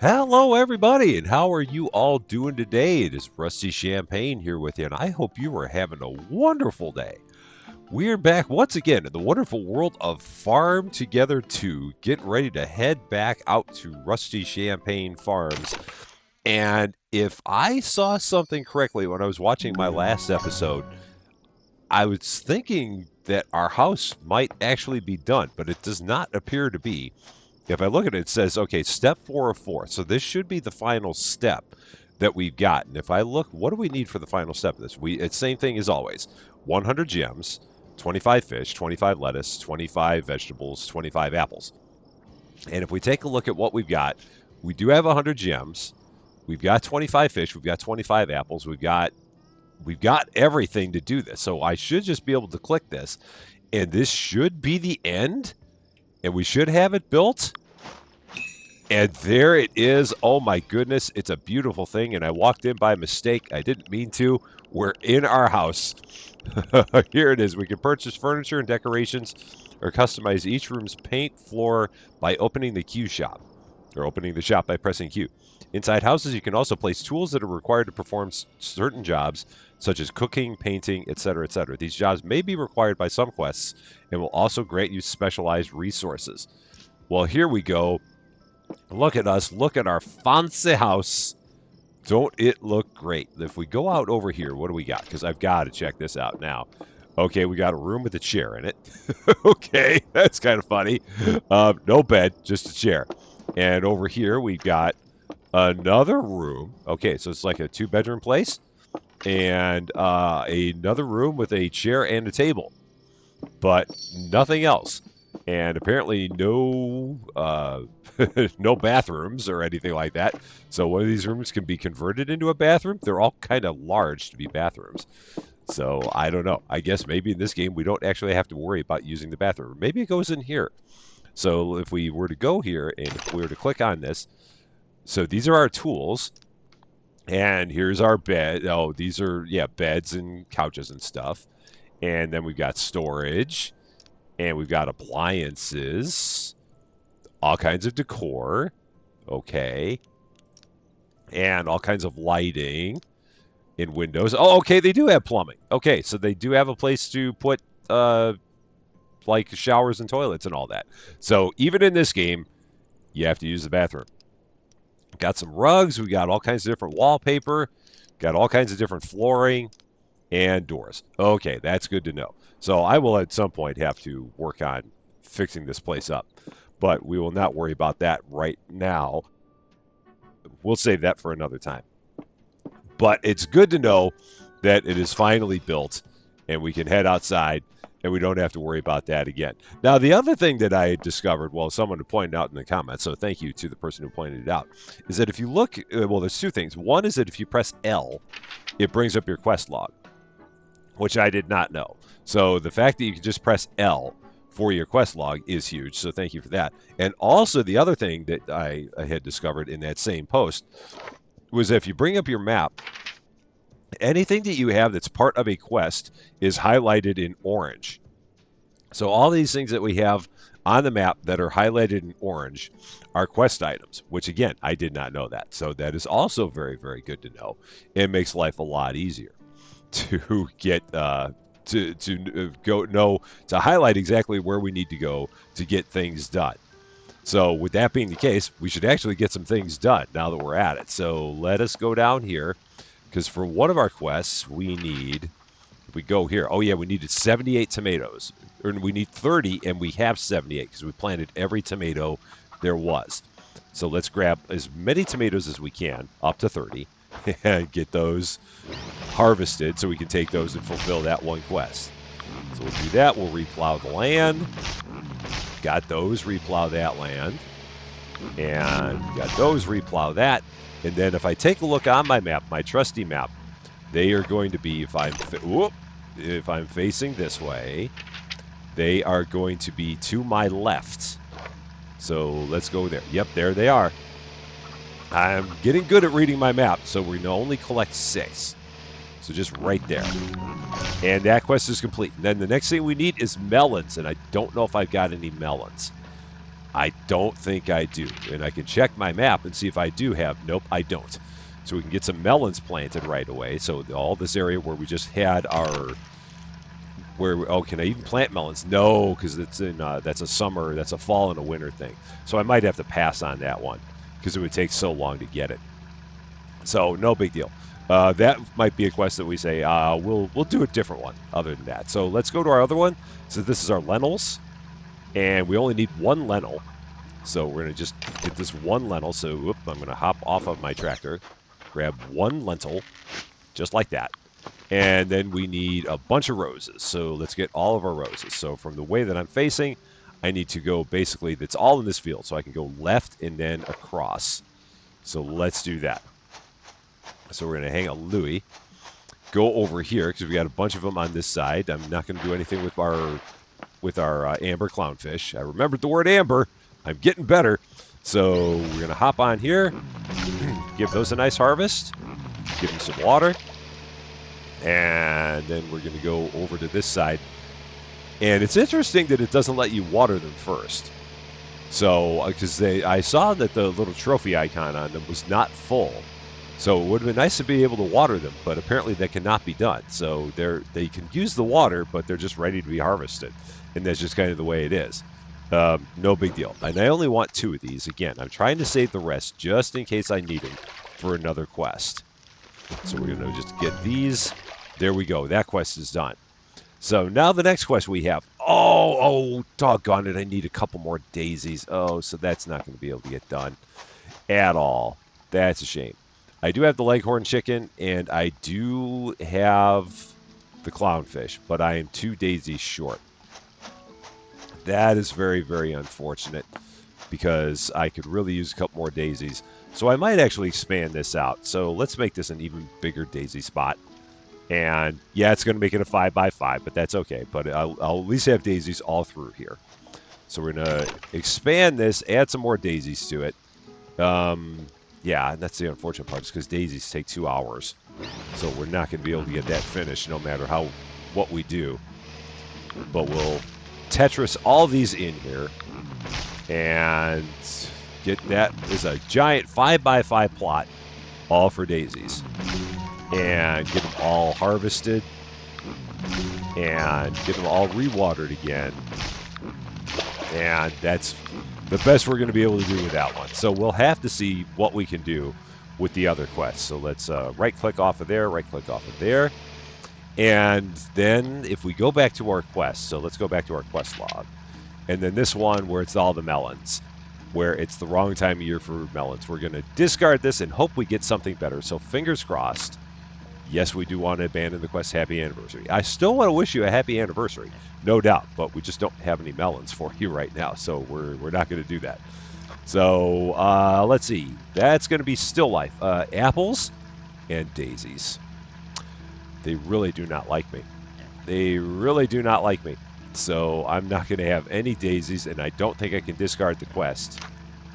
Hello, everybody, and how are you all doing today? It is Rusty Champaign here with you, and I hope you are having a wonderful day. We're back once again in the wonderful world of Farm Together 2, getting ready to head back out to Rusty Champaign Farms. And if I saw something correctly when I was watching my last episode, I was thinking that our house might actually be done, but it does not appear to be. If I look at it, it says, okay, step 4 of 4. So this should be the final step that we've got. And if I look, what do we need for the final step of this? It's same thing as always: 100 gems, 25 fish, 25 lettuce, 25 vegetables, 25 apples. And if we take a look at what we've got, we do have 100 gems. We've got 25 fish. We've got 25 apples. We've got everything to do this. So I should just be able to click this, and this should be the end, and we should have it built. And there it is. Oh my goodness. It's a beautiful thing. And I walked in by mistake. I didn't mean to. We're in our house. Here it is. We can purchase furniture and decorations or customize each room's paint floor by opening the Q shop, or opening the shop by pressing Q. Inside houses, you can also place tools that are required to perform certain jobs, such as cooking, painting, etc., etc. These jobs may be required by some quests and will also grant you specialized resources. Well, here we go. Look at us. Look at our fancy house. Don't it look great? If we go out over here, what do we got? Because I've got to check this out now. Okay, we got a room with a chair in it. Okay, that's kind of funny. No bed, just a chair. And over here, we've got another room. Okay, so it's like a two-bedroom place. And another room with a chair and a table, but nothing else. And apparently no bathrooms or anything like that. So one of these rooms can be converted into a bathroom. They're all kind of large to be bathrooms. So I don't know. I guess maybe in this game we don't actually have to worry about using the bathroom. Maybe it goes in here. So if we were to go here and if we were to click on this, so these are our tools. And here's our bed. Oh, these are, yeah, beds and couches and stuff. And then we've got storage. And we've got appliances, all kinds of decor, okay, and all kinds of lighting in windows. Oh, okay, they do have plumbing. Okay, so they do have a place to put like showers and toilets and all that. So even in this game, you have to use the bathroom. Got some rugs. We got all kinds of different wallpaper. Got all kinds of different flooring and doors. Okay, that's good to know. So I will at some point have to work on fixing this place up, but we will not worry about that right now. We'll save that for another time. But it's good to know that it is finally built and we can head outside and we don't have to worry about that again. Now, the other thing that I discovered, well, someone pointed out in the comments, so thank you to the person who pointed it out, is that if you look, well, there's two things. One is that if you press L, it brings up your quest log, which I did not know. So the fact that you can just press L for your quest log is huge. So thank you for that. And also the other thing that I had discovered in that same post was if you bring up your map, anything that you have that's part of a quest is highlighted in orange. So all these things that we have on the map that are highlighted in orange are quest items, which again, I did not know that. So that is also very, very good to know. It makes life a lot easier to get to go know to highlight exactly where we need to go to get things done. So with that being the case, we should actually get some things done now that we're at it. So let us go down here, because for one of our quests we need, if we go here, oh yeah, we needed 78 tomatoes, or we need 30, and we have 78 because we planted every tomato there was. So let's grab as many tomatoes as we can, up to 30, and get those harvested so we can take those and fulfill that one quest. So we'll do that. We'll replow the land. Got those, replow that land. And got those, replow that. And then if I take a look on my map, my trusty map, they are going to be, if I'm facing this way, they are going to be to my left. So let's go there. Yep, there they are. I'm getting good at reading my map, so we can only collect 6. So just right there. And that quest is complete. And then the next thing we need is melons, and I don't know if I've got any melons. I don't think I do. And I can check my map and see if I do have. Nope, I don't. So we can get some melons planted right away. So all this area where we just had our oh, can I even plant melons? No, because it's in that's a summer, that's a fall and a winter thing. So I might have to pass on that one because it would take so long to get it. So no big deal. That might be a quest that we say we'll do a different one other than that. So let's go to our other one. So this is our lentils, and we only need one lentil. So we're gonna just get this one lentil. So whoop, I'm gonna hop off of my tractor, grab one lentil, just like that. And then we need a bunch of roses. So let's get all of our roses. So from the way that I'm facing, I need to go basically, that's all in this field. So I can go left and then across. So let's do that. So we're going to hang a Louis. Go over here because we got a bunch of them on this side. I'm not going to do anything with our amber clownfish. I remembered the word amber. I'm getting better. So we're going to hop on here. Give those a nice harvest. Give them some water. And then we're going to go over to this side. And it's interesting that it doesn't let you water them first. So, because I saw that the little trophy icon on them was not full. So it would have been nice to be able to water them, but apparently that cannot be done. So they can use the water, but they're just ready to be harvested. And that's just kind of the way it is. No big deal. And I only want 2 of these. Again, I'm trying to save the rest just in case I need them for another quest. So we're going to just get these. There we go. That quest is done. So now the next quest we have. Oh, doggone it. I need a couple more daisies. Oh, so that's not going to be able to get done at all. That's a shame. I do have the leghorn chicken, and I do have the clownfish, but I am 2 daisies short. That is very, very unfortunate because I could really use a couple more daisies. So I might actually expand this out. So let's make this an even bigger daisy spot. And yeah, it's going to make it a 5x5, but that's okay. But I'll at least have daisies all through here. So we're going to expand this, add some more daisies to it. Yeah, and that's the unfortunate part, is because daisies take 2 hours. So we're not going to be able to get that finished no matter what we do. But we'll Tetris all these in here and get that. Is a giant 5x5 plot, all for daisies. And get them all harvested and get them all rewatered again. And that's the best we're going to be able to do with that one. So we'll have to see what we can do with the other quests. So let's right-click off of there, right-click off of there. And then if we go back to our quest, so let's go back to our quest log. And then this one where it's all the melons, where it's the wrong time of year for melons. We're going to discard this and hope we get something better. So fingers crossed. Yes, we do want to abandon the quest happy anniversary. I still want to wish you a happy anniversary, no doubt, but we just don't have any melons for you right now, so we're not going to do that. So let's see. That's going to be still life. Apples and daisies. They really do not like me. They really do not like me. So I'm not going to have any daisies, and I don't think I can discard the quest.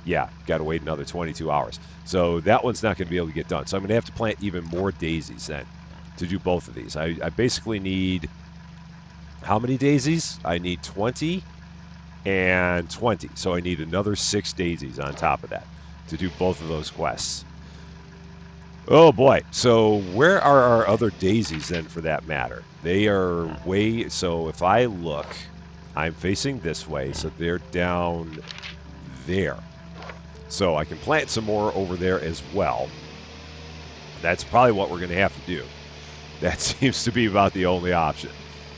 Yeah, got to wait another 22 hours. So that one's not going to be able to get done. So I'm going to have to plant even more daisies then to do both of these. I basically need, how many daisies? I need 20 and 20. So I need another 6 daisies on top of that to do both of those quests. Oh boy. So where are our other daisies then for that matter? They are way, so if I look, I'm facing this way. So they're down there. So I can plant some more over there as well. That's probably what we're going to have to do. That seems to be about the only option,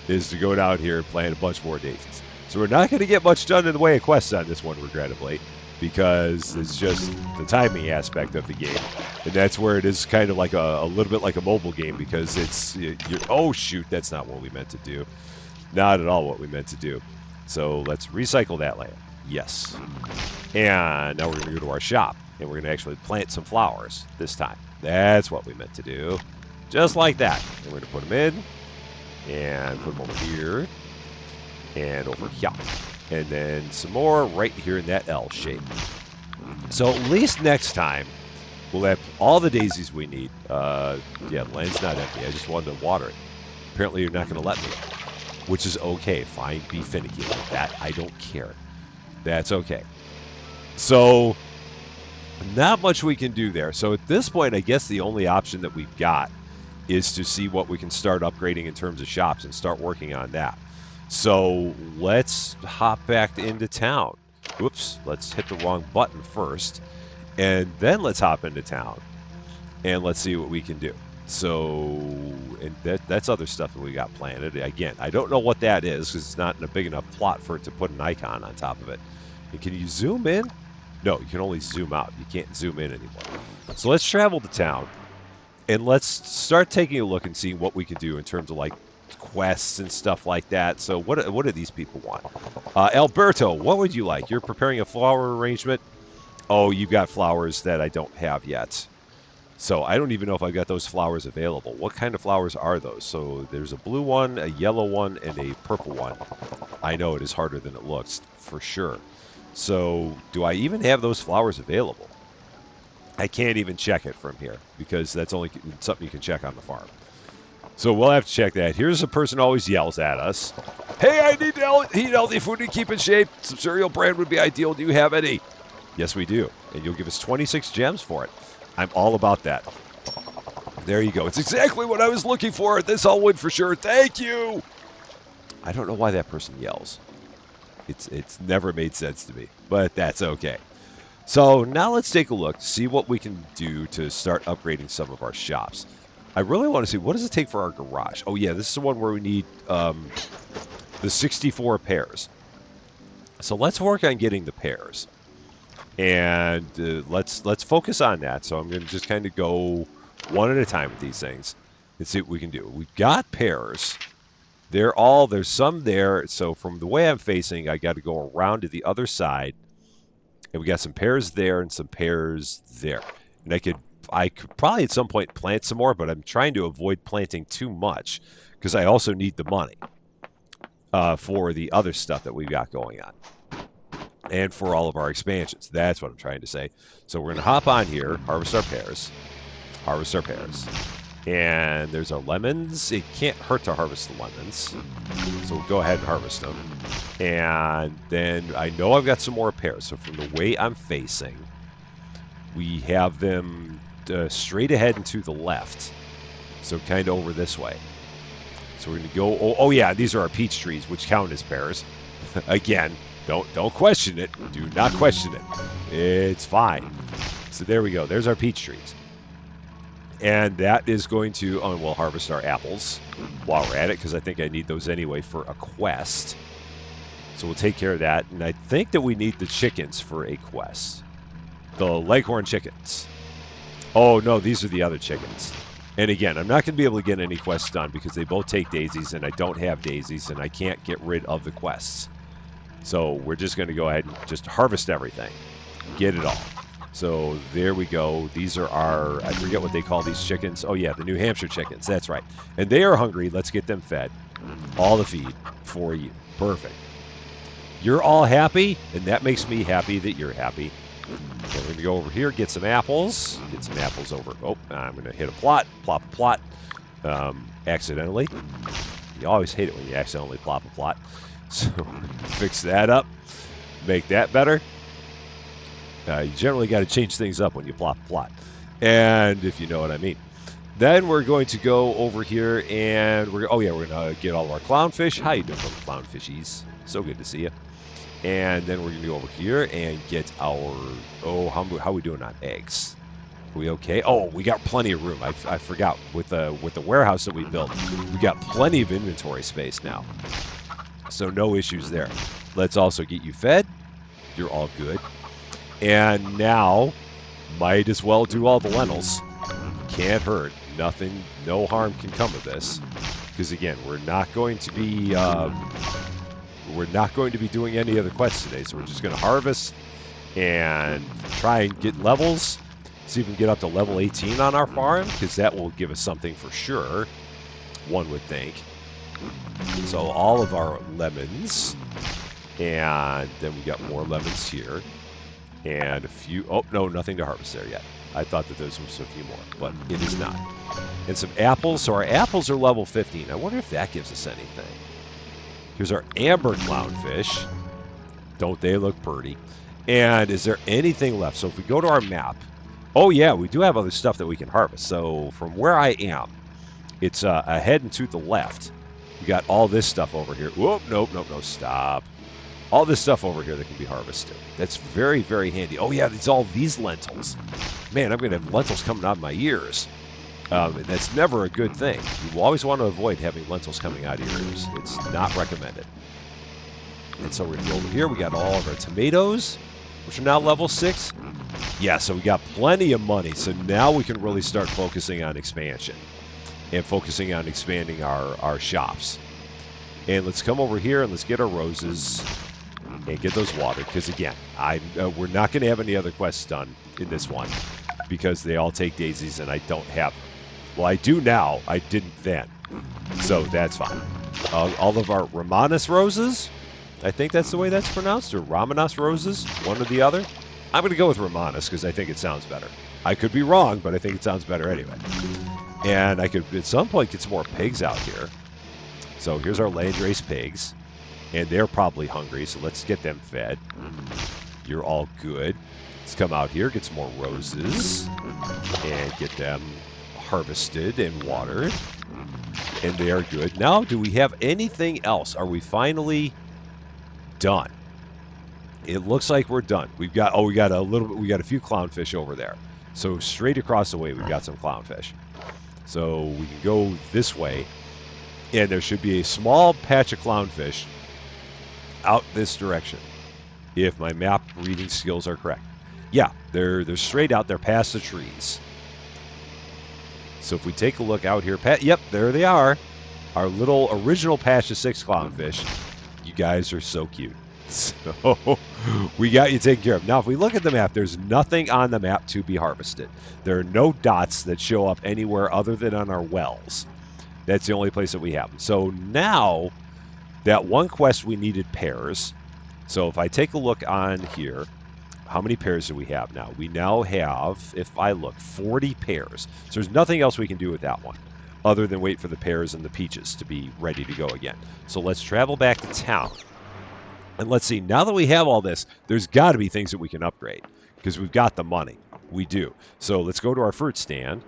is to go down here and plant a bunch more daisies. So we're not going to get much done in the way of quests on this one, regrettably, because it's just the timing aspect of the game. And that's where it is kind of like a little bit like a mobile game, because it's, oh shoot, that's not what we meant to do. Not at all what we meant to do. So let's recycle that land. Yes. And now we're going to go to our shop, and we're going to actually plant some flowers this time. That's what we meant to do. Just like that. And we're going to put them in, and put them over here, and over here. And then some more right here in that L shape. So at least next time, we'll have all the daisies we need. Yeah, the land's not empty. I just wanted to water it. Apparently you're not going to let me, which is okay. Fine, be finicky like that. I don't care. That's okay. So not much we can do there. So at this point, I guess the only option that we've got is to see what we can start upgrading in terms of shops and start working on that. So let's hop back into town. Whoops, let's hit the wrong button first. And then let's hop into town and let's see what we can do. So, and that's other stuff that we got planted. Again, I don't know what that is because it's not in a big enough plot for it to put an icon on top of it. And can you zoom in? No, you can only zoom out. You can't zoom in anymore. So let's travel to town and let's start taking a look and seeing what we can do in terms of like quests and stuff like that. So what do these people want? Alberto, what would you like? You're preparing a flower arrangement. Oh, you've got flowers that I don't have yet. So I don't even know if I've got those flowers available. What kind of flowers are those? So there's a blue one, a yellow one, and a purple one. I know it is harder than it looks, for sure. So do I even have those flowers available? I can't even check it from here because that's only something you can check on the farm. So we'll have to check that. Here's a person who always yells at us. Hey, I need to eat healthy food to keep in shape. Some cereal brand would be ideal. Do you have any? Yes, we do. And you'll give us 26 gems for it. I'm all about that. There you go. It's exactly what I was looking for. This all would for sure. Thank you. I don't know why that person yells. It's never made sense to me, but that's okay. So now let's take a look, see what we can do to start upgrading some of our shops. I really want to see, what does it take for our garage? Oh yeah, this is the one where we need the 64 pairs. So let's work on getting the pairs. And let's focus on that. So I'm going to just kind of go one at a time with these things and see what we can do. We've got pairs. There's some there. So from the way I'm facing, I got to go around to the other side. And we got some pears there and some pears there. And I could probably at some point plant some more, but I'm trying to avoid planting too much because I also need the money for the other stuff that we've got going on and for all of our expansions. That's what I'm trying to say. So we're going to hop on here, harvest our pears, and there's our lemons. It can't hurt to harvest the lemons. So we'll go ahead and harvest them. And then I know I've got some more pears. So from the way I'm facing, we have them straight ahead and to the left. So kind of over this way. So we're going to go. Oh yeah, these are our peach trees, which count as pears. Again, don't question it. Do not question it. It's fine. So there we go. There's our peach trees. And that is going to, we'll harvest our apples while we're at it, because I think I need those anyway for a quest. So we'll take care of that. And I think that we need the chickens for a quest. The leghorn chickens. Oh, no, these are the other chickens. And again, I'm not going to be able to get any quests done because they both take daisies, and I don't have daisies, and I can't get rid of the quests. So we're just going to go ahead and just harvest everything. Get it all. So there we go. These are our, I forget what they call these chickens. Oh yeah, the New Hampshire chickens. That's right. And they are hungry. Let's get them fed. All the feed for you. Perfect. You're all happy, and that makes me happy that you're happy. Okay, we're going to go over here, get some apples. Get some apples over. Oh, I'm going to hit a plot. Plop a plot. Accidentally. You always hate it when you accidentally plop a plot. So fix that up. Make that better. You generally got to change things up when you plop a plot. And if you know what I mean. Then we're going to go over here and we're going to get all of our clownfish. How you doing, little clownfishies? So good to see you. And then we're going to go over here and get our, how are we doing on eggs? Are we okay? Oh, we got plenty of room. I forgot. With the warehouse that we built, we got plenty of inventory space now. So no issues there. Let's also get you fed. You're all good. And now, might as well do all the lentils. Can't hurt. Nothing, no harm can come of this. Because again, we're not going to be doing any other quests today. So we're just going to harvest and try and get levels. See if we can get up to level 18 on our farm, because that will give us something for sure. One would think. So all of our lemons, and then we got more lemons here. And a few, oh, no, nothing to harvest there yet. I thought that those was a few more, but it is not. And some apples. So our apples are level 15. I wonder if that gives us anything. Here's our amber clownfish. Don't they look pretty? And is there anything left? So if we go to our map, oh yeah, we do have other stuff that we can harvest. So from where I am, it's ahead and to the left. We got all this stuff over here. Whoop, nope, nope, no, stop. All this stuff over here that can be harvested. That's very, very handy. Oh yeah, it's all these lentils. Man, I'm going to have lentils coming out of my ears. And that's never a good thing. You always want to avoid having lentils coming out of your ears. It's not recommended. And so we're going to go over here. We got all of our tomatoes, which are now level 6. Yeah, so we got plenty of money. So now we can really start focusing on expansion and focusing on expanding our shops. And let's come over here and let's get our roses and get those watered. Because again, we're not going to have any other quests done in this one because they all take daisies and I don't have them. Well, I do now. I didn't then. So that's fine. All of our Romanus roses, I think that's the way that's pronounced, or Ramanas roses, one or the other. I'm going to go with Romanus because I think it sounds better. I could be wrong, but I think it sounds better anyway. And I could, at some point, get some more pigs out here. So here's our landrace pigs. And they're probably hungry, so let's get them fed. You're all good. Let's come out here, get some more roses, and get them harvested and watered. And they are good. Now, do we have anything else? Are we finally done? It looks like we're done. We got a few clownfish over there. So straight across the way, we've got some clownfish. So we can go this way, and there should be a small patch of clownfish out this direction, if my map reading skills are correct. Yeah, they're straight out there past the trees. So if we take a look out here, yep, there they are. Our little original patch of 6 clownfish. You guys are so cute. So we got you taken care of. Now, if we look at the map, there's nothing on the map to be harvested. There are no dots that show up anywhere other than on our wells. That's the only place that we have them. So now, that one quest we needed pears. So if I take a look on here, how many pears do we have now? We now have, if I look, 40 pears. So there's nothing else we can do with that one other than wait for the pears and the peaches to be ready to go again. So let's travel back to town. And let's see, now that we have all this, there's got to be things that we can upgrade because we've got the money. We do. So let's go to our fruit stand.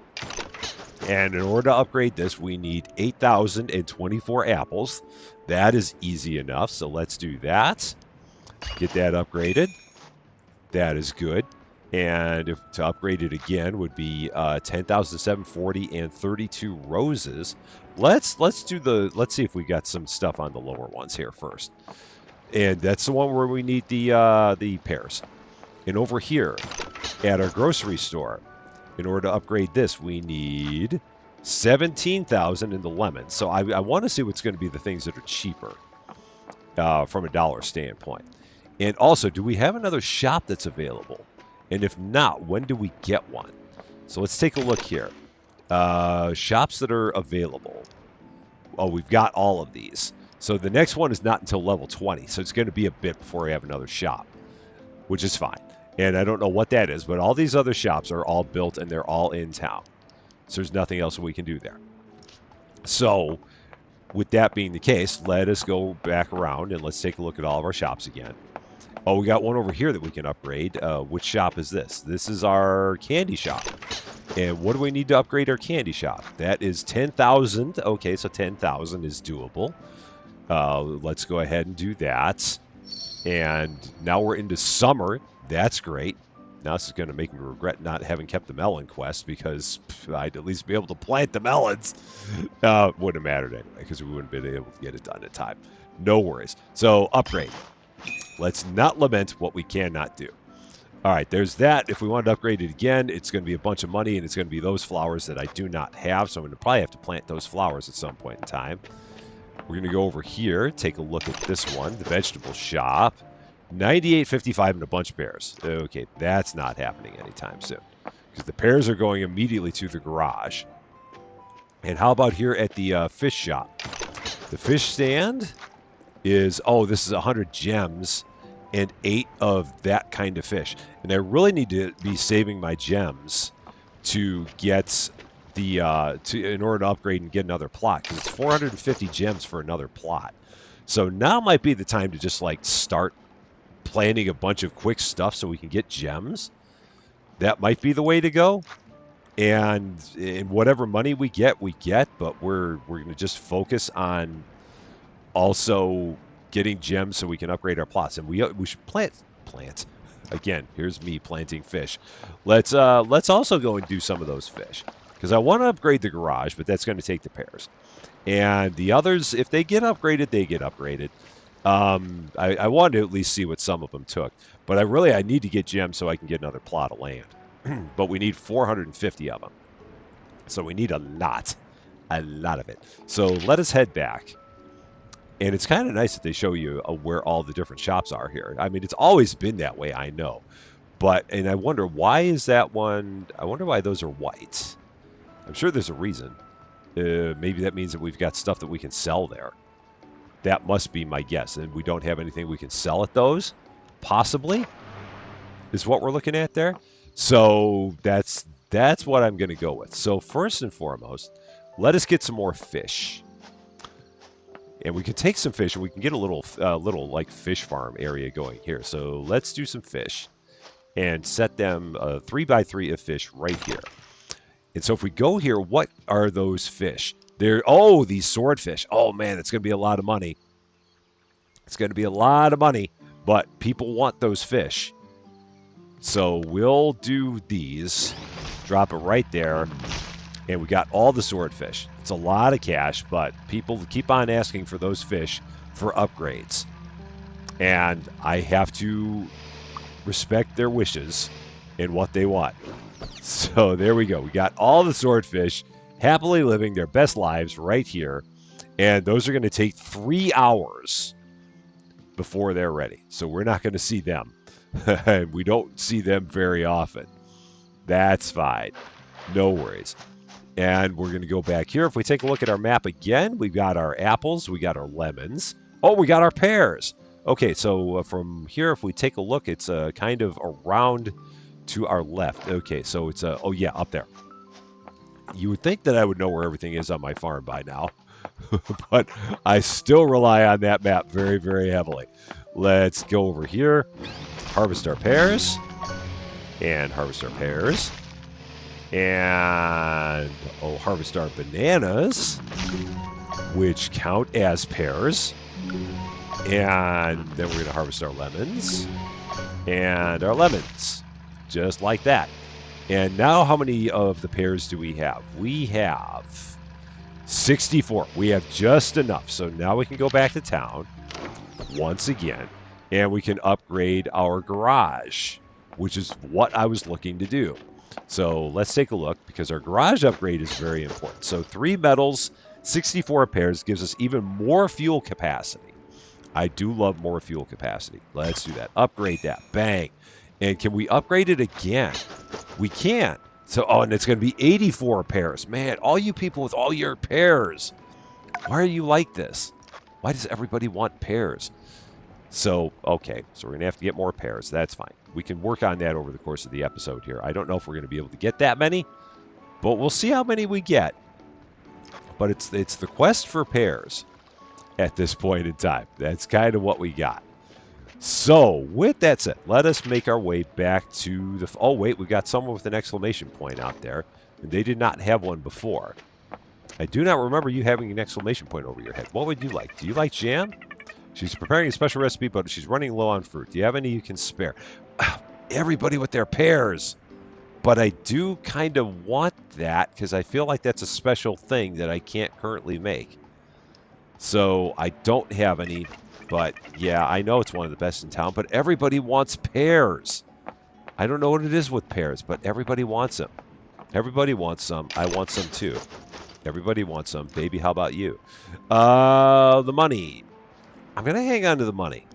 And in order to upgrade this, we need 8,024 apples. That is easy enough, so let's do that. Get that upgraded. That is good. And to upgrade it again would be 10,740 and 32 roses. Let's see if we got some stuff on the lower ones here first. And that's the one where we need the pears. And over here at our grocery store, in order to upgrade this, we need 17,000 in the lemons. So I want to see what's going to be the things that are cheaper from a dollar standpoint. And also, do we have another shop that's available? And if not, when do we get one? So let's take a look here. Shops that are available. Oh, we've got all of these. So the next one is not until level 20. So it's going to be a bit before we have another shop, which is fine. And I don't know what that is, but all these other shops are all built and they're all in town. So there's nothing else we can do there. So with that being the case, let us go back around and let's take a look at all of our shops again. Oh, we got one over here that we can upgrade. Which shop is this? This is our candy shop. And what do we need to upgrade our candy shop? That is 10,000. Okay, so 10,000 is doable. Let's go ahead and do that. And now we're into summer. That's great. Now this is going to make me regret not having kept the melon quest because I'd at least be able to plant the melons. Wouldn't have mattered anyway because we wouldn't have been able to get it done in time. No worries. So upgrade. Let's not lament what we cannot do. All right, there's that. If we wanted to upgrade it again, it's going to be a bunch of money, and it's going to be those flowers that I do not have, so I'm going to probably have to plant those flowers at some point in time. We're going to go over here, take a look at this one, the vegetable shop. 98.55 and a bunch of pears. Okay, that's not happening anytime soon because the pears are going immediately to the garage. And how about here at the fish shop? The fish stand is, oh, this is 100 gems and 8 of that kind of fish. And I really need to be saving my gems to get the in order to upgrade and get another plot because it's 450 gems for another plot. So now might be the time to just like start planting a bunch of quick stuff so we can get gems. That might be the way to go. And whatever money we get, but we're going to just focus on also getting gems so we can upgrade our plots. And we should plant. Again, here's me planting fish. Let's also go and do some of those fish, because I want to upgrade the garage, but that's going to take the pears. And the others, if they get upgraded, they get upgraded. I wanted to at least see what some of them took, but I need to get gems so I can get another plot of land. But we need 450 of them, so we need a lot of it. So let us head back. And it's kind of nice that they show you where all the different shops are here. I mean, it's always been that way, I know. And I wonder, why is that one? I wonder why those are white. I'm sure there's a reason. Maybe that means that we've got stuff that we can sell there. That must be my guess. And we don't have anything we can sell at those? Possibly? Is what we're looking at there? So that's what I'm going to go with. So first and foremost, let us get some more fish. And we can take some fish, and we can get a little like fish farm area going here. So let's do some fish and set them 3x3 of fish right here. And so if we go here, what are those fish? These swordfish. Oh man, it's going to be a lot of money. It's going to be a lot of money, but people want those fish. So we'll do these. Drop it right there. And we got all the swordfish. It's a lot of cash, but people keep on asking for those fish for upgrades. And I have to respect their wishes and what they want. So there we go. We got all the swordfish happily living their best lives right here. And those are going to take 3 hours before they're ready. So we're not going to see them. We don't see them very often. That's fine. No worries. And we're going to go back here. If we take a look at our map again, we've got our apples, we got our lemons. Oh, we got our pears. Okay, so from here, if we take a look, it's kind of around to our left. Okay, so it's, oh yeah, up there. You would think that I would know where everything is on my farm by now, but I still rely on that map very, very heavily. Let's go over here, harvest our pears, and harvest our pears. And harvest our bananas, which count as pears. And then we're going to harvest our lemons. And our lemons. Just like that. And now how many of the pears do we have? We have 64. We have just enough. So now we can go back to town once again. And we can upgrade our garage, which is what I was looking to do. So let's take a look, because our garage upgrade is very important. So 3 metals, 64 pears gives us even more fuel capacity. I do love more fuel capacity. Let's do that. Upgrade that. Bang. And can we upgrade it again? We can. So, and it's going to be 84 pears. Man, all you people with all your pears, why are you like this? Why does everybody want pears? So, okay, so we're going to have to get more pears. That's fine. We can work on that over the course of the episode here. I don't know if we're going to be able to get that many, but we'll see how many we get. But it's the quest for pears at this point in time. That's kind of what we got. So, with that said, let us make our way back to the... Oh, wait, we got someone with an exclamation point out there. And they did not have one before. I do not remember you having an exclamation point over your head. What would you like? Do you like jam? She's preparing a special recipe, but she's running low on fruit. Do you have any you can spare? Everybody with their pears. But I do kind of want that, because I feel like that's a special thing that I can't currently make. So I don't have any, but yeah, I know it's one of the best in town, but everybody wants pears. I don't know what it is with pears, but everybody wants them. Everybody wants some. I want some too. Everybody wants some. Baby, how about you? The money. I'm going to hang on to the money,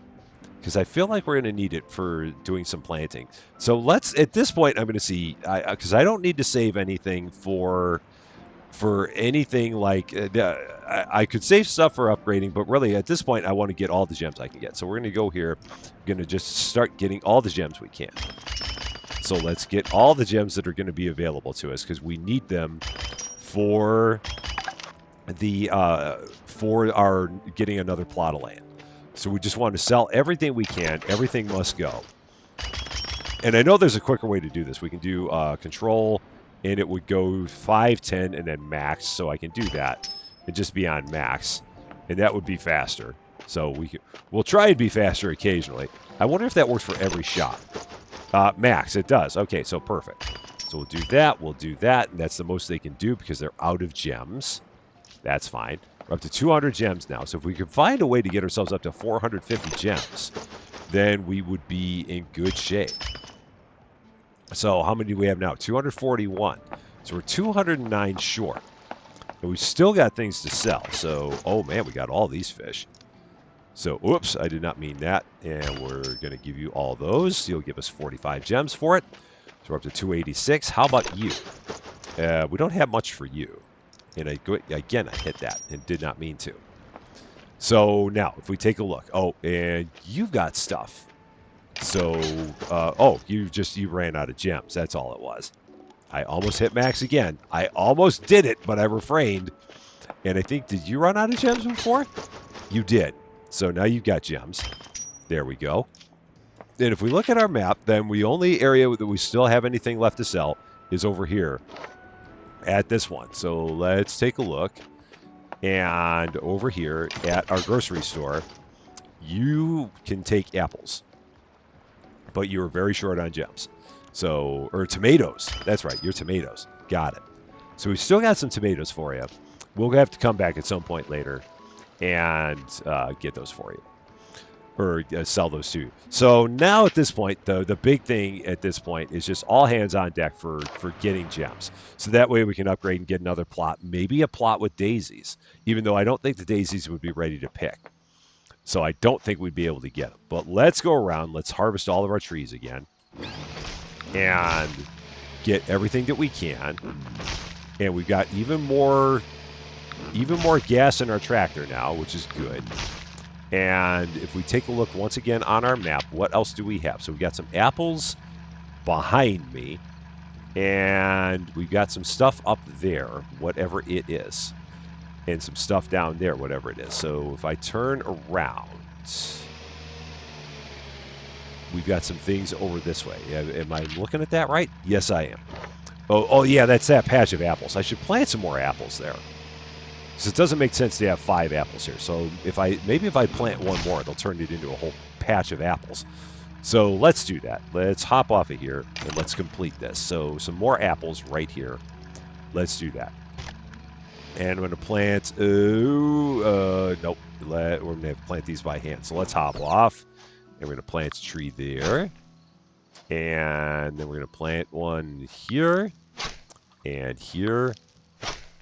because I feel like we're going to need it for doing some planting. So let's, at this point, I'm going to see, because I don't need to save anything for anything like, I could save stuff for upgrading, but really at this point, I want to get all the gems I can get. So we're going to go here, we're going to just start getting all the gems we can. So let's get all the gems that are going to be available to us, because we need them for the, for our getting another plot of land. So we just want to sell everything we can. Everything must go. And I know there's a quicker way to do this. We can do control, and it would go 5, 10, and then max. So I can do that and just be on max, and that would be faster. So we'll try and be faster occasionally. I wonder if that works for every shot. Max, it does. Okay, so perfect. So we'll do that. We'll do that, and that's the most they can do because they're out of gems. That's fine. We're up to 200 gems now. So if we can find a way to get ourselves up to 450 gems, then we would be in good shape. So how many do we have now? 241. So we're 209 short. And we've still got things to sell. So, oh man, we got all these fish. So, oops, I did not mean that. And we're going to give you all those. You'll give us 45 gems for it. So we're up to 286. How about you? We don't have much for you. And again, I hit that and did not mean to. So now, if we take a look. Oh, and you've got stuff. So, oh, you ran out of gems. That's all it was. I almost hit max again. I almost did it, but I refrained. And I think, did you run out of gems before? You did. So now you've got gems. There we go. And if we look at our map, then the only area that we still have anything left to sell is over here at this one. So let's take a look. And over here at our grocery store, you can take apples. But you were very short on gems. So, or tomatoes. That's right, your tomatoes. Got it. So we still got some tomatoes for you. We'll have to come back at some point later and get those for you. Or sell those to you. So now at this point, the big thing at this point is just all hands on deck for getting gems. So that way we can upgrade and get another plot. Maybe a plot with daisies. Even though I don't think the daisies would be ready to pick. So I don't think we'd be able to get them. But let's go around. Let's harvest all of our trees again. And get everything that we can. And we've got even more gas in our tractor now, which is good. And if we take a look once again on our map, what else do we have? So we've got some apples behind me. And we've got some stuff up there, whatever it is. And some stuff down there, whatever it is. So if I turn around, we've got some things over this way. Am I looking at that right? Yes, I am. Oh yeah, that's that patch of apples. I should plant some more apples there. So it doesn't make sense to have 5 apples here. So maybe if I plant one more, they'll turn it into a whole patch of apples. So let's do that. Let's hop off of here and let's complete this. So some more apples right here. Let's do that. And I'm going to plant, nope, we're going to have to plant these by hand. So let's hop off, and we're going to plant a tree there. And then we're going to plant one here, and here,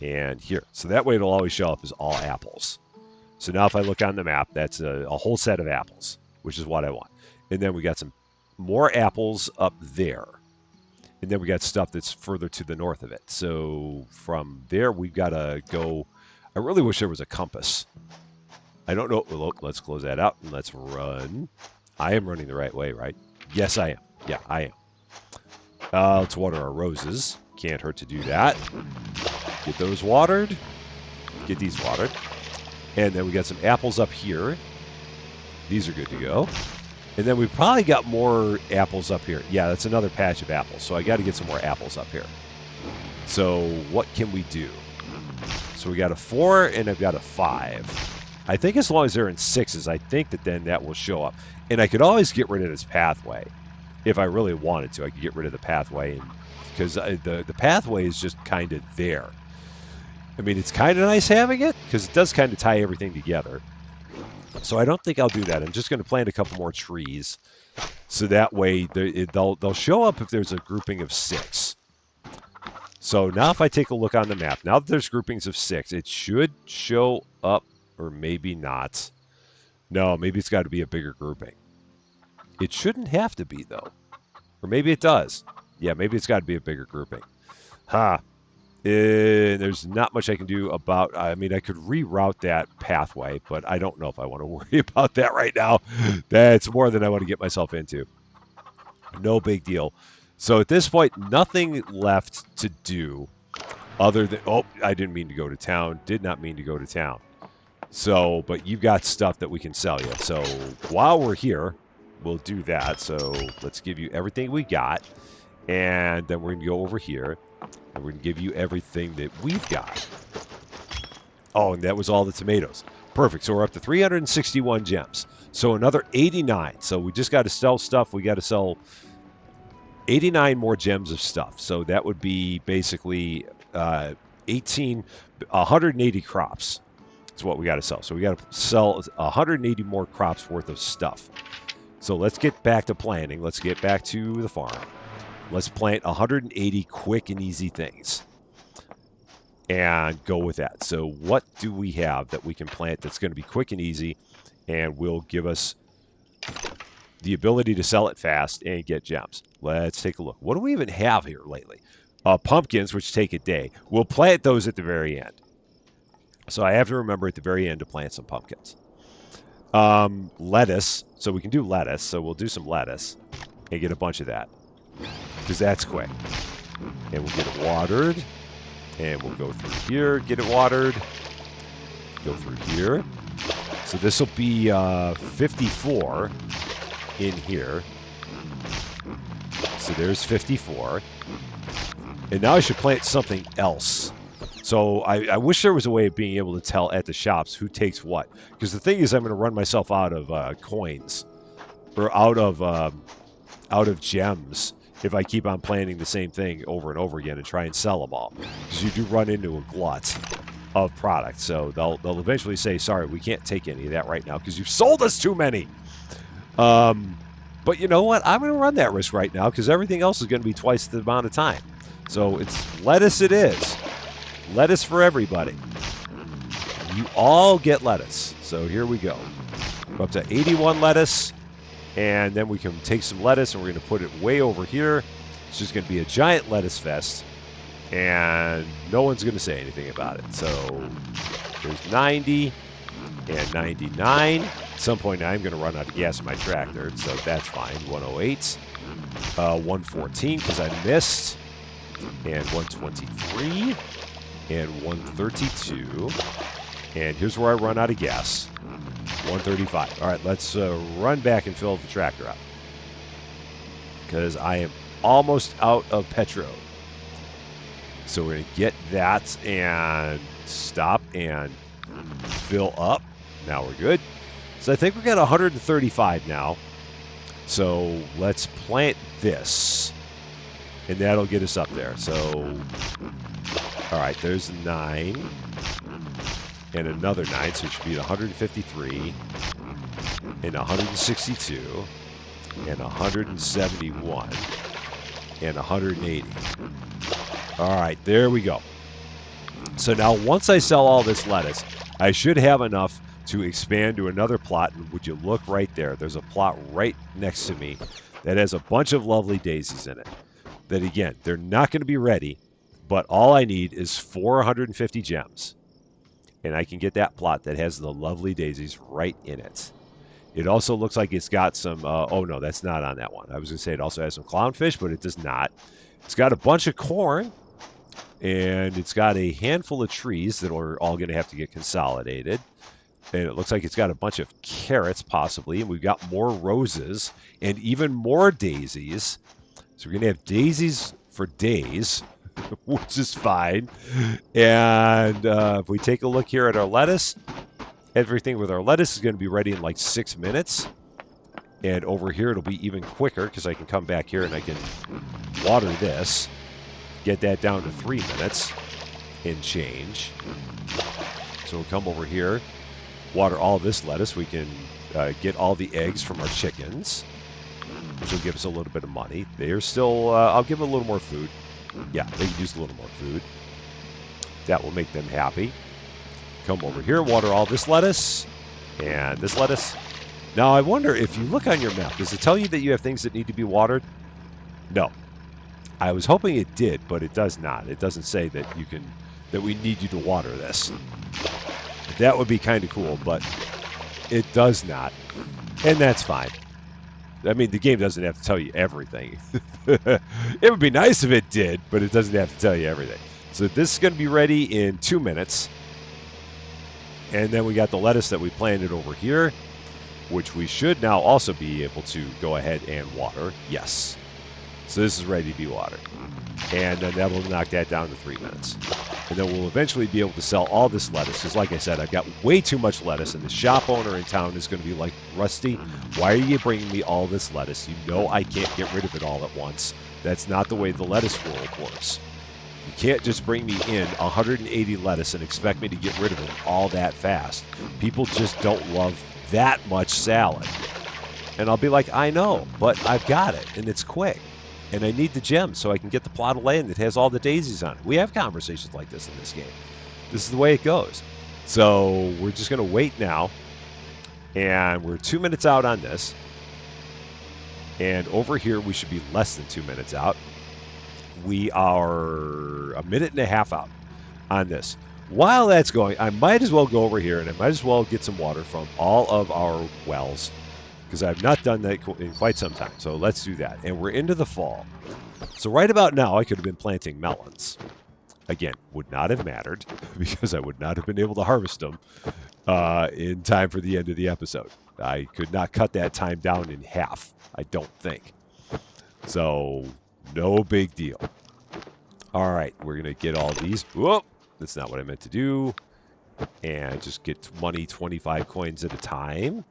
and here. So that way it'll always show up as all apples. So now if I look on the map, that's a whole set of apples, which is what I want. And then we got some more apples up there. And then we got stuff that's further to the north of it. So from there, we've got to go. I really wish there was a compass. I don't know. Look, let's close that out and let's run. I am running the right way, right? Yes, I am. Yeah, I am. Let's water our roses. Can't hurt to do that. Get those watered. Get these watered. And then we got some apples up here. These are good to go. And then we've probably got more apples up here. Yeah, that's another patch of apples. So I got to get some more apples up here. So what can we do? So we got a 4 and I've got a 5. I think as long as they're in 6s, I think that then that will show up. And I could always get rid of this pathway if I really wanted to. I could get rid of the pathway because the pathway is just kind of there. I mean, it's kind of nice having it because it does kind of tie everything together. So I don't think I'll do that. I'm just going to plant a couple more trees. So that way they'll show up if there's a grouping of 6. So now if I take a look on the map, now that there's groupings of 6, it should show up, or maybe not. No, maybe it's got to be a bigger grouping. It shouldn't have to be, though. Or maybe it does. Yeah, maybe it's got to be a bigger grouping. There's not much I can do about. I mean, I could reroute that pathway, but I don't know if I want to worry about that right now. That's more than I want to get myself into. No big deal. So at this point, nothing left to do other than... Oh, I didn't mean to go to town. Did not mean to go to town. So, but you've got stuff that we can sell you. So while we're here, we'll do that. So let's give you everything we got. And then we're going to go over here. And we're going to give you everything that we've got. Oh, and that was all the tomatoes. Perfect. So we're up to 361 gems. So another 89. So we just got to sell stuff. We got to sell 89 more gems of stuff. So that would be basically 180 crops. That's what we got to sell. So we got to sell 180 more crops worth of stuff. So let's get back to planting. Let's get back to the farm. Let's plant 180 quick and easy things. And go with that. So what do we have that we can plant that's going to be quick and easy and will give us the ability to sell it fast and get gems? Let's take a look. What do we even have here lately? Pumpkins, which take a day. We'll plant those at the very end. So I have to remember at the very end to plant some pumpkins. Lettuce. So we can do lettuce. So we'll do some lettuce and get a bunch of that because that's quick. And we'll get it watered. And we'll go through here, get it watered. Go through here. So this will be 54 in here. So there's 54. And now I should plant something else. So I wish there was a way of being able to tell at the shops who takes what. Because the thing is, I'm going to run myself out of coins. Or out of gems. If I keep on planting the same thing over and over again and try and sell them all. Because you do run into a glut of product. So they'll eventually say, sorry, we can't take any of that right now because you've sold us too many. But you know what? I'm going to run that risk right now because everything else is going to be twice the amount of time. So it's lettuce it is. Lettuce for everybody. You all get lettuce. So here we go. We're up to 81 lettuce. And then we can take some lettuce and we're going to put it way over here. It's just going to be a giant lettuce fest. And no one's going to say anything about it. So there's 90 and 99. At some point I'm going to run out of gas in my tractor. So that's fine. 108. 114 because I missed. And 123. And 132. And here's where I run out of gas. 135. All right, let's run back and fill the tractor up. Because I am almost out of petrol. So we're going to get that and stop and fill up. Now we're good. So I think we got 135 now. So let's plant this. And that'll get us up there. So, all right, there's 9. And another 9, so it should be 153, and 162, and 171, and 180. All right, there we go. So now once I sell all this lettuce, I should have enough to expand to another plot. And would you look right there? There's a plot right next to me that has a bunch of lovely daisies in it. That, again, they're not going to be ready, but all I need is 450 gems. And I can get that plot that has the lovely daisies right in it. It also looks like it's got some... oh, no, that's not on that one. I was going to say it also has some clownfish, but it does not. It's got a bunch of corn. And it's got a handful of trees that are all going to have to get consolidated. And it looks like it's got a bunch of carrots, possibly. And we've got more roses and even more daisies. So we're going to have daisies for days. Which is fine. And if we take a look here at our lettuce, everything with our lettuce is going to be ready in like 6 minutes. And over here it'll be even quicker because I can come back here and I can water this. Get that down to 3 minutes and change. So we'll come over here, water all this lettuce. We can get all the eggs from our chickens, which will give us a little bit of money. They're still, I'll give them a little more food. Yeah, they can use a little more food. That will make them happy. Come over here, water all this lettuce and this lettuce. Now, I wonder if you look on your map, does it tell you that you have things that need to be watered? No. I was hoping it did, but it does not. It doesn't say that that we need you to water this. That would be kind of cool, but it does not. And that's fine. I mean, the game doesn't have to tell you everything. It would be nice if it did, but it doesn't have to tell you everything. So this is going to be ready in 2 minutes. And then we got the lettuce that we planted over here, which we should now also be able to go ahead and water. Yes. So this is ready to be watered. And then that will knock that down to 3 minutes. And then we'll eventually be able to sell all this lettuce. Because like I said, I've got way too much lettuce. And the shop owner in town is going to be like, Rusty, why are you bringing me all this lettuce? You know I can't get rid of it all at once. That's not the way the lettuce world works. You can't just bring me in 180 lettuce and expect me to get rid of it all that fast. People just don't love that much salad. And I'll be like, I know, but I've got it, and it's quick. And I need the gems so I can get the plot of land that has all the daisies on it. We have conversations like this in this game. This is the way it goes. So we're just going to wait now. And we're 2 minutes out on this. And over here, we should be less than 2 minutes out. We are a minute and a half out on this. While that's going, I might as well go over here and I might as well get some water from all of our wells, because I've not done that in quite some time. So let's do that. And we're into the fall. So right about now, I could have been planting melons. Again, would not have mattered because I would not have been able to harvest them in time for the end of the episode. I could not cut that time down in half, I don't think. So no big deal. All right, we're going to get all these. Whoop, that's not what I meant to do. And just get money 25 coins at a time.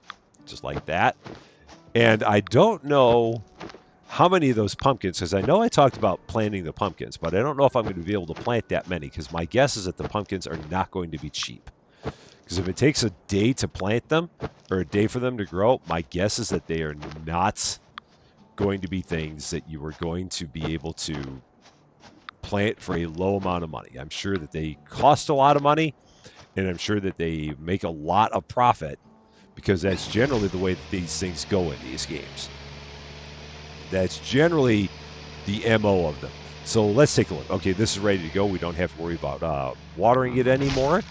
Just like that. And I don't know how many of those pumpkins, because I know I talked about planting the pumpkins, but I don't know if I'm going to be able to plant that many, because my guess is that the pumpkins are not going to be cheap. Because if it takes a day to plant them, or a day for them to grow, my guess is that they are not going to be things that you are going to be able to plant for a low amount of money. I'm sure that they cost a lot of money, and I'm sure that they make a lot of profit, because that's generally the way that these things go in these games. That's generally the MO of them. So let's take a look. Okay, this is ready to go. We don't have to worry about watering it anymore.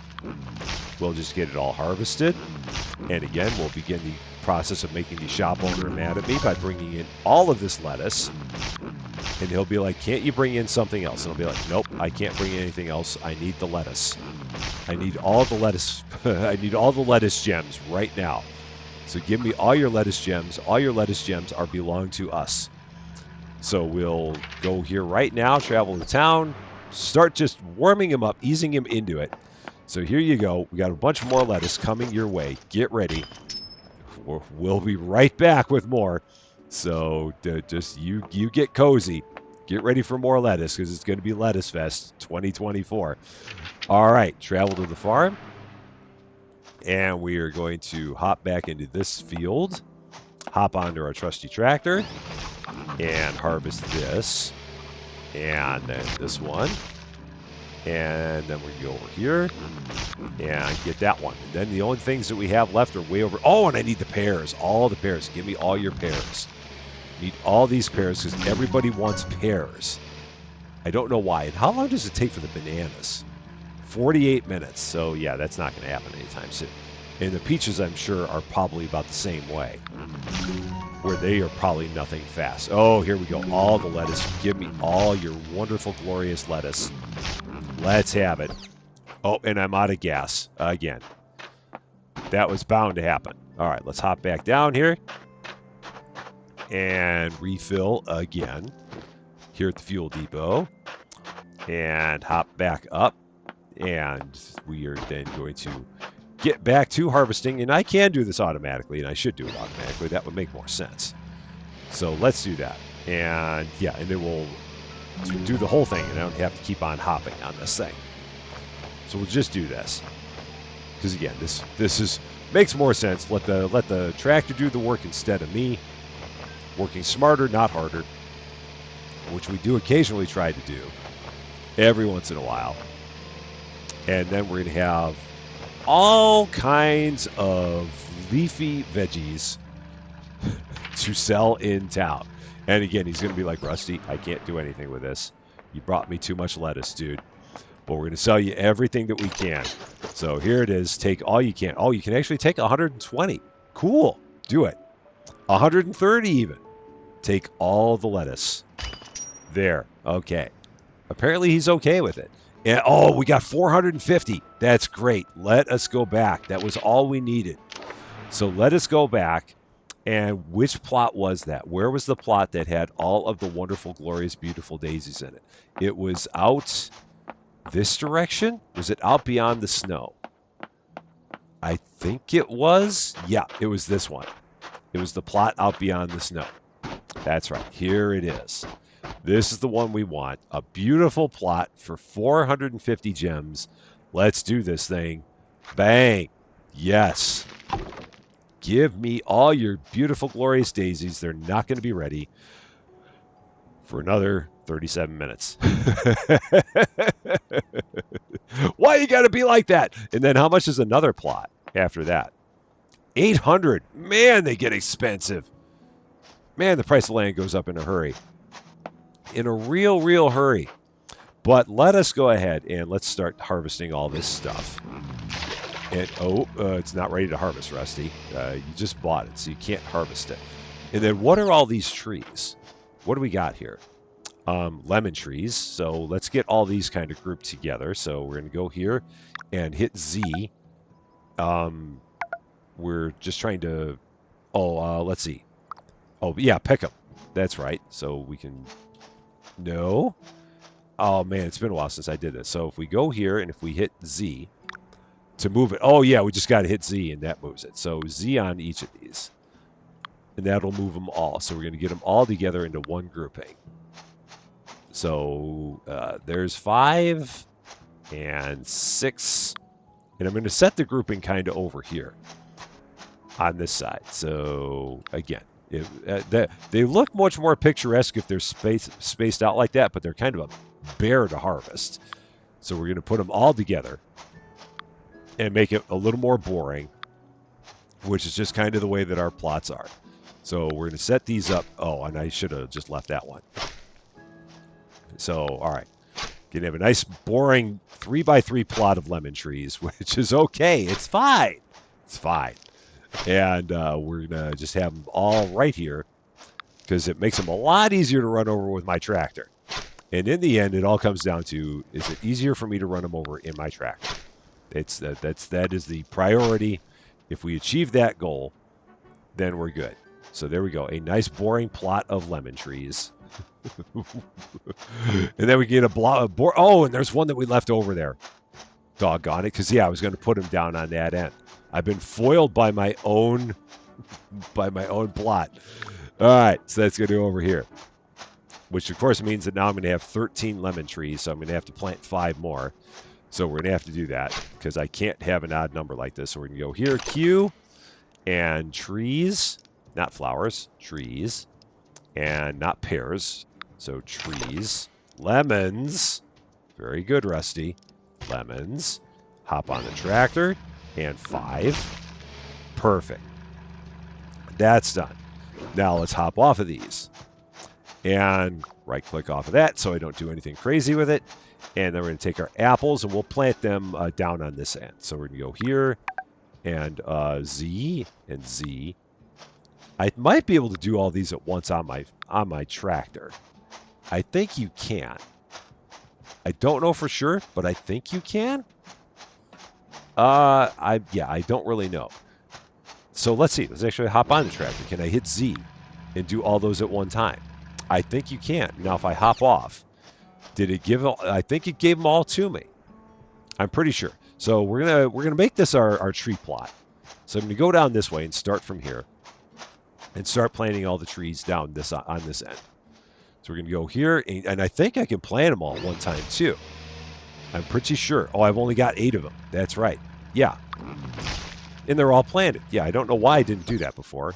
We'll just get it all harvested. And again, we'll begin the process of making the shop owner mad at me by bringing in all of this lettuce. And he'll be like, can't you bring in something else? And I'll be like, nope, I can't bring in anything else. I need the lettuce. I need all the lettuce. I need all the lettuce gems right now. So give me all your lettuce gems. All your lettuce gems are belong to us. So we'll go here right now, travel to town, start just warming him up, easing him into it. So here you go. We got a bunch more lettuce coming your way. Get ready. We'll be right back with more. So just you get cozy. Get ready for more lettuce, because it's going to be Lettuce Fest 2024. All right, travel to the farm. And we are going to hop back into this field, hop onto our trusty tractor, and harvest this, and then this one. And then we go over here and get that one. And then the only things that we have left are way over. Oh, and I need the pears. All the pears. Give me all your pears. Need all these pears because everybody wants pears. I don't know why. And how long does it take for the bananas? 48 minutes. So, yeah, that's not going to happen anytime soon. And the peaches, I'm sure, are probably about the same way, where they are probably nothing fast. Oh, here we go. All the lettuce. Give me all your wonderful, glorious lettuce. Let's have it. Oh, and I'm out of gas again. That was bound to happen. All right, let's hop back down here and refill again here at the fuel depot, and hop back up. And we are then going to get back to harvesting. And I can do this automatically, and I should do it automatically. That would make more sense. So let's do that. And yeah, and then we'll do the whole thing, and I don't have to keep on hopping on this thing. So we'll just do this, because again, this is makes more sense. Let the tractor do the work instead of me. Working smarter, not harder, which we do occasionally try to do every once in a while. And then we're going to have all kinds of leafy veggies to sell in town. And again, he's going to be like, Rusty, I can't do anything with this. You brought me too much lettuce, dude. But we're going to sell you everything that we can. So here it is. Take all you can. Oh, you can actually take 120. Cool. Do it. 130 even. Take all the lettuce. There. Okay. Apparently he's okay with it. And oh, we got 450. That's great. Let us go back. That was all we needed. So let us go back. And which plot was that? Where was the plot that had all of the wonderful, glorious, beautiful daisies in it? It was out this direction? Was it out beyond the snow? I think it was. Yeah, it was this one. It was the plot out beyond the snow. That's right. Here it is. This is the one we want. A beautiful plot for 450 gems. Let's do this thing. Bang. Yes. Give me all your beautiful, glorious daisies. They're not going to be ready for another 37 minutes. Why you got to be like that? And then how much is another plot after that? 800. Man, they get expensive. Man, the price of land goes up in a hurry. In a real hurry. But let us go ahead and let's start harvesting all this stuff. And it's not ready to harvest, Rusty. You just bought it, so you can't harvest it. And then what are all these trees? What do we got here? Lemon trees. So let's get all these kind of grouped together. So we're going to go here and hit Z. We're just trying to... let's see. Oh, yeah, pick them. That's right. So we can... No. Oh, man, it's been a while since I did this. So if we go here and if we hit Z to move it... Oh, yeah, we just got to hit Z and that moves it. So Z on each of these. And that'll move them all. So we're going to get them all together into one grouping. So there's 5 and 6. And I'm going to set the grouping kind of over here on this side. So, again, they look much more picturesque if they're spaced out like that, but they're kind of a bear to harvest. So we're going to put them all together and make it a little more boring, which is just kind of the way that our plots are. So we're going to set these up. Oh, and I should have just left that one. So, all right. Going to have a nice, boring 3x3 plot of lemon trees, which is okay. It's fine. It's fine. And we're going to just have them all right here because it makes them a lot easier to run over with my tractor. And in the end, it all comes down to, is it easier for me to run them over in my tractor? That is the priority. If we achieve that goal, then we're good. So there we go. A nice, boring plot of lemon trees. And then we get and there's one that we left over there. Doggone it. Because, yeah, I was going to put him down on that end. I've been foiled by my own plot. All right, so that's going to go over here. Which, of course, means that now I'm going to have 13 lemon trees, so I'm going to have to plant 5 more. So we're going to have to do that because I can't have an odd number like this. So we're going to go here, Q, and trees, not flowers, trees, and not pears. So trees, lemons, very good, Rusty, lemons, hop on the tractor, and 5. Perfect. That's done. Now let's hop off of these. And right-click off of that so I don't do anything crazy with it. And then we're going to take our apples and we'll plant them down on this end. So we're going to go here and Z and Z. I might be able to do all these at once on my tractor. I think you can. I don't know for sure, but I think you can. I don't really know. So let's see. Let's actually hop on the tractor. Can I hit Z and do all those at one time? I think you can. Now, if I hop off, did it give? I think it gave them all to me. I'm pretty sure. So we're gonna make this our tree plot. So I'm gonna go down this way and start from here, and start planting all the trees down on this end. So we're gonna go here, and I think I can plant them all at one time too. I'm pretty sure. Oh, I've only got 8 of them. That's right. Yeah. And they're all planted. Yeah, I don't know why I didn't do that before.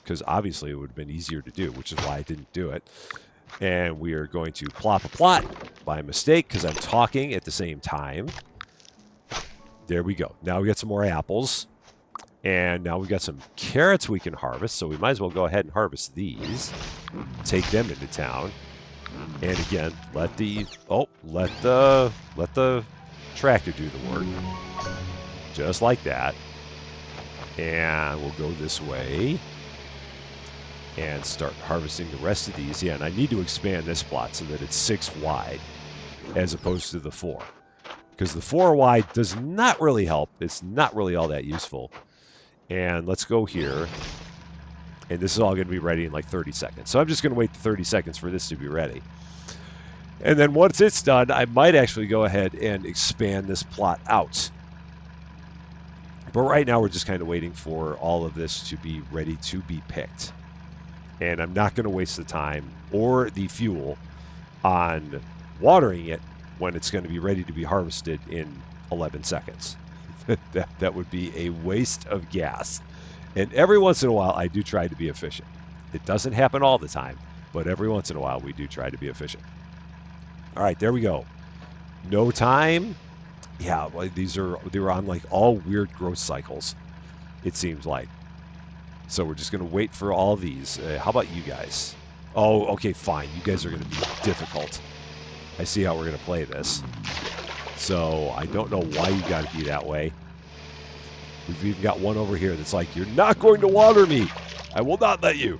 Because obviously it would have been easier to do, which is why I didn't do it. And we are going to plop a plot by mistake because I'm talking at the same time. There we go. Now we got some more apples. And now we got some carrots we can harvest, so we might as well go ahead and harvest these. Take them into town. And again, let the tractor do the work. Just like that. And we'll go this way and start harvesting the rest of these. Yeah, and I need to expand this plot so that it's 6 wide. as opposed to the 4. Because the 4 wide does not really help. It's not really all that useful. And let's go here. And this is all going to be ready in like 30 seconds. So I'm just going to wait 30 seconds for this to be ready. And then once it's done, I might actually go ahead and expand this plot out. But right now we're just kind of waiting for all of this to be ready to be picked. And I'm not going to waste the time or the fuel on watering it when it's going to be ready to be harvested in 11 seconds. that would be a waste of gas. And every once in a while, I do try to be efficient. It doesn't happen all the time, but every once in a while, we do try to be efficient. All right, there we go. No time. Yeah, well, they were on like all weird growth cycles, it seems like. So we're just going to wait for all these. How about you guys? Oh, okay, fine. You guys are going to be difficult. I see how we're going to play this. So I don't know why you got to be that way. We've even got one over here that's like, you're not going to water me. I will not let you.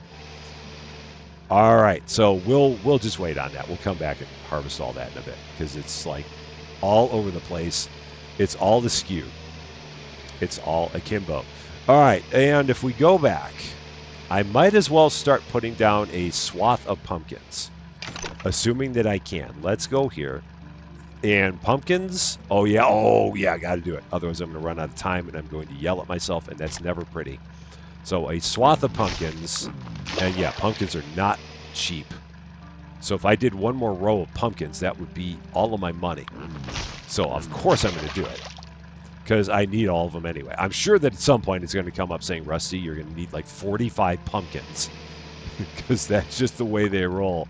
All right, so we'll just wait on that. We'll come back and harvest all that in a bit because it's like all over the place. It's all askew. It's all akimbo. All right, and if we go back, I might as well start putting down a swath of pumpkins, assuming that I can. Let's go here. And pumpkins, oh yeah, I got to do it. Otherwise, I'm going to run out of time, and I'm going to yell at myself, and that's never pretty. So a swath of pumpkins, and yeah, pumpkins are not cheap. So if I did one more row of pumpkins, that would be all of my money. So of course I'm going to do it, because I need all of them anyway. I'm sure that at some point it's going to come up saying, Rusty, you're going to need like 45 pumpkins, because that's just the way they roll.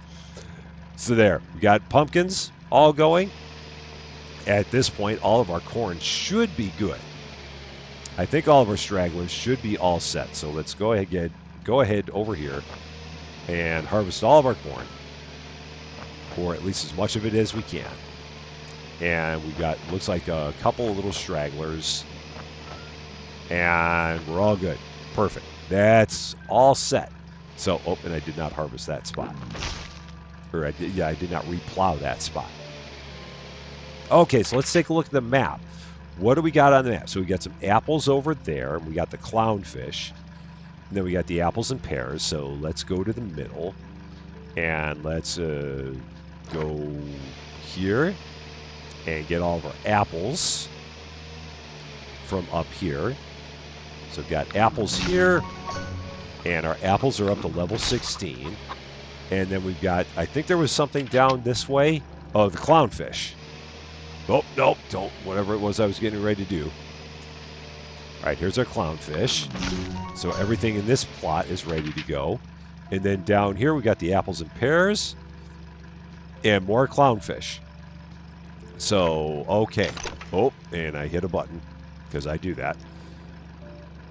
So there, we got pumpkins all going. At this point, all of our corn should be good. I think all of our stragglers should be all set. So let's go ahead over here and harvest all of our corn, or at least as much of it as we can. And we got, looks like a couple of little stragglers, and we're all good. Perfect. That's all set. So, oh, and I did not harvest that spot. Or I did not replow that spot. Okay, so let's take a look at the map. What do we got on the map? So we got some apples over there, and we got the clownfish. And then we got the apples and pears. So let's go to the middle, and let's go here and get all of our apples from up here. So we've got apples here, and our apples are up to level 16. And then we've got, I think there was something down this way. Oh, the clownfish. Oh, nope, don't. Whatever it was I was getting ready to do. All right, here's our clownfish. So everything in this plot is ready to go. And then down here we got the apples and pears. And more clownfish. So, okay. Oh, and I hit a button because I do that.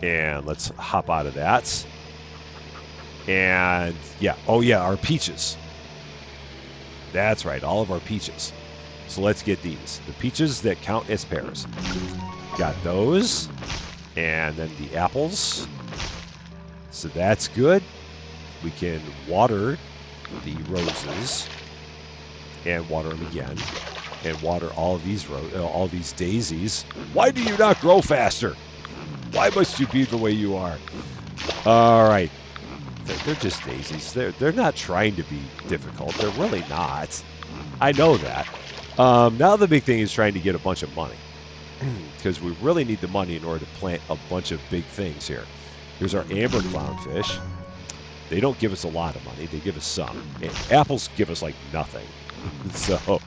And let's hop out of that. And, yeah. Oh, yeah, our peaches. That's right, all of our peaches. So let's get these. The peaches that count as pears. Got those. And then the apples. So that's good. We can water the roses. And water them again. And water all of these all these daisies. Why do you not grow faster? Why must you be the way you are? All right. They're just daisies. They're not trying to be difficult. They're really not. I know that. Now the big thing is trying to get a bunch of money, because we really need the money in order to plant a bunch of big things here. Here's our amber clownfish. They don't give us a lot of money. They give us some. And apples give us like nothing. So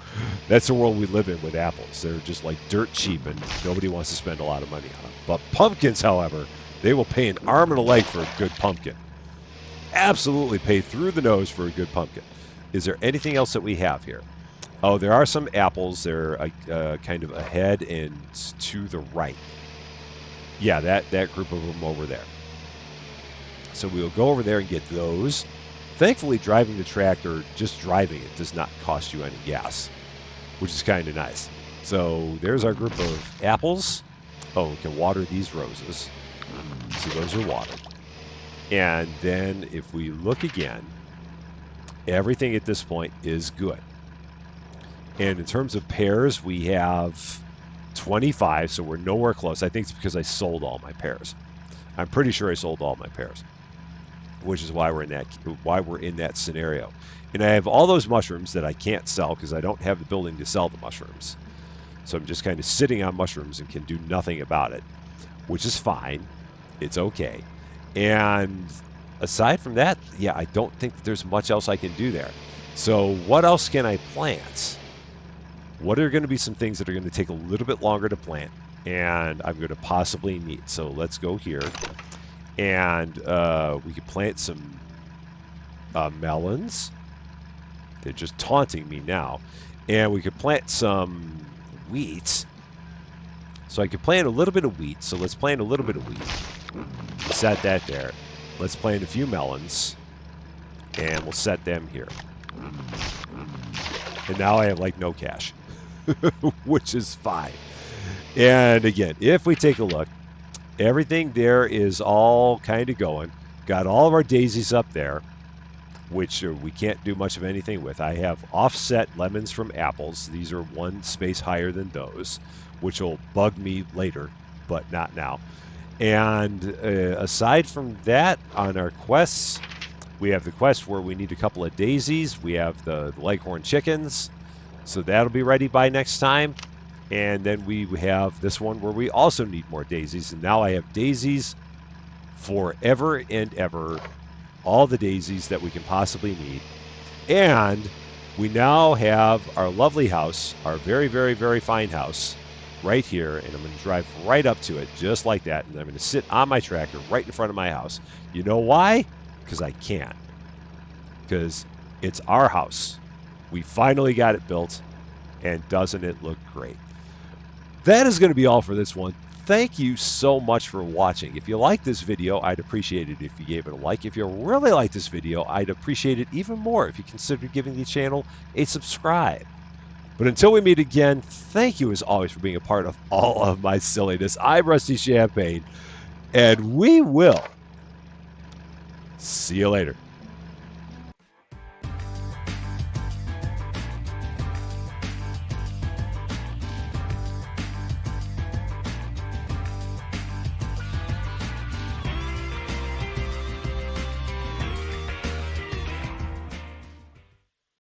that's the world we live in with apples. They're just like dirt cheap, and nobody wants to spend a lot of money on them. But pumpkins, however, they will pay an arm and a leg for a good pumpkin. Absolutely pay through the nose for a good pumpkin. Is there anything else that we have here? Oh, there are some apples. They're kind of ahead and to the right. Yeah, that group of them over there. So we'll go over there and get those. Thankfully, driving the tractor, just driving it, does not cost you any gas, which is kind of nice. So there's our group of apples. Oh, we can water these roses. So those are watered. And then if we look again, everything at this point is good. And in terms of pears, we have 25, so we're nowhere close. I think it's because I sold all my pears. I'm pretty sure I sold all my pears, which is why we're in that scenario. And I have all those mushrooms that I can't sell because I don't have the building to sell the mushrooms. So I'm just kind of sitting on mushrooms and can do nothing about it, which is fine. It's okay. And aside from that, yeah, I don't think that there's much else I can do there. So what else can I plant? What are going to be some things that are going to take a little bit longer to plant and I'm going to possibly need? So let's go here. And we could plant some melons. They're just taunting me now. And we could plant some wheat. So I could plant a little bit of wheat. So let's plant a little bit of wheat. Set that there. Let's plant a few melons. And we'll set them here. And now I have like no cash. Which is fine. And again, if we take a look, everything there is all kind of going. Got all of our daisies up there, which we can't do much of anything with. I have offset lemons from apples. These are one space higher than those, which will bug me later, but not now. And aside from that, on our quests, we have the quest where we need a couple of daisies. We have the leghorn chickens, so that'll be ready by next time. And then we have this one where we also need more daisies. And now I have daisies forever and ever. All the daisies that we can possibly need. And we now have our lovely house, our very, very, very fine house, right here. And I'm going to drive right up to it, just like that. And I'm going to sit on my tractor right in front of my house. You know why? Because I can. Because it's our house. We finally got it built. And doesn't it look great? That is going to be all for this one. Thank you so much for watching. If you like this video, I'd appreciate it if you gave it a like. If you really like this video, I'd appreciate it even more if you consider giving the channel a subscribe. But until we meet again, thank you as always for being a part of all of my silliness. I'm Rusty Champaign, and we will see you later.